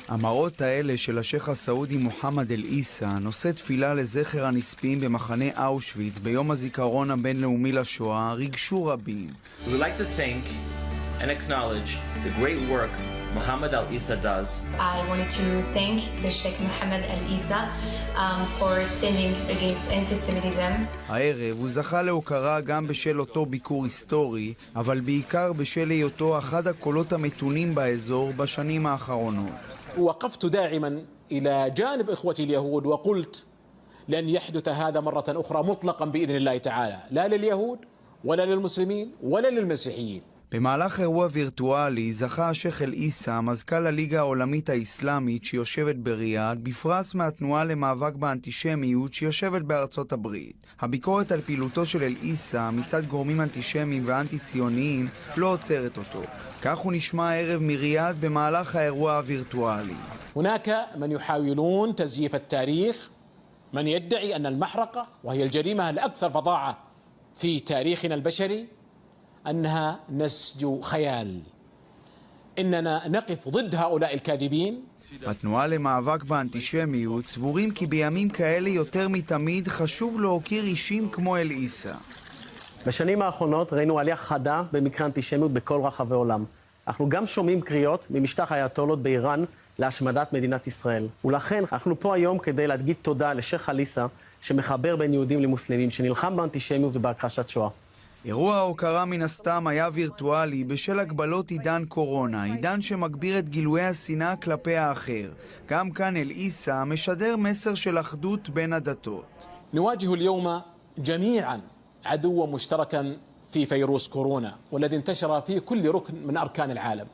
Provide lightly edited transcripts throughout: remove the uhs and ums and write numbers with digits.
המראות האלה של השייח הסעודי מוחמד אל-עיסא נושא תפילה לזכר הנספים במחנה אושוויץ ביום הזיכרון הבינלאומי לשואה ריגשו רבים. We would like to thank and acknowledge the great work Mohammed Al-Issa does. I wanted to thank the Sheikh Mohammed Al-Issa for standing against anti-Semitism. הערב הוא זכה להוקרה גם בשל אותו ביקור היסטורי, אבל בעיקר בשל היותו אחד הקולות המתונים באזור בשנים האחרונות. وقفت داعما إلى جانب إخوتي اليهود وقلت لن يحدث هذا مرة أخرى مطلقا بإذن الله تعالى لا لليهود ولا للمسلمين ولا للمسيحيين. במהלך אירוע וירטואלי זכה השייח אל-עיסא, מזכ"ל הליגה העולמית האסלאמית שיושבת בריאד, בפרס מהתנועה למאבק באנטישמיות שיושבת בארצות הברית. הביקורת על פעילותו של אל-עיסא מצד גורמים אנטישמיים ואנטי-ציוניים לא עוצרת אותו. כך הוא נשמע הערב מריאד במהלך האירוע הווירטואלי. هناك من يحاولون تزييف التاريخ، من يدعي أن المحرقة وهي الجريمة الأكثر فظاعة في تاريخنا البشري أنها نسج خيال. إننا نقف ضد هؤلاء الكاذبين. התנועה למאבק באנטישמיות סבורים כי בימים כאלה יותר מתמיד חשוב להוקיר אישים כמו אל-עיסא. בשנים האחרונות ראינו עלייה חדה במקרה אנטישמיות בכל רחבי העולם. אנחנו גם שומעים קריאות ממשטח האייתולות באיראן להשמדת מדינת ישראל. ולכן אנחנו פה היום כדי להגיד תודה לשייח אל-עיסא שמחבר בין יהודים למוסלמים, שנלחם באנטישמיות ובהכחשת שואה. אירוע ההוקרה מן הסתם היה וירטואלי בשל הגבלות עידן קורונה, עידן שמגביר את גילויי השנאה כלפי האחר. גם כאן אל-עיסא משדר מסר של אחדות בין הדתות. نواجه اليوم جميعا عدوا مشتركا في فيروس كورونا والذي انتشر في كل ركن من أركان العالم،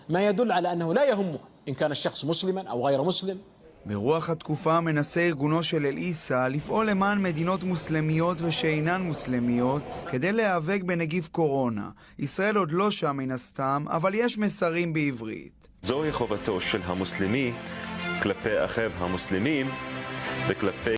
ما يدل على أنه لا يهمه إن كان الشخص مسلما أو غير مسلم. ברוח התקופה מנסה ארגונו של אל-עיסא לפעול למען מדינות מוסלמיות ושאינן מוסלמיות כדי להיאבק בנגיף קורונה. ישראל עוד לא שם מן הסתם, אבל יש מסרים בעברית. זוהי חובתו של המוסלמי כלפי אחיו המוסלמים וכלפי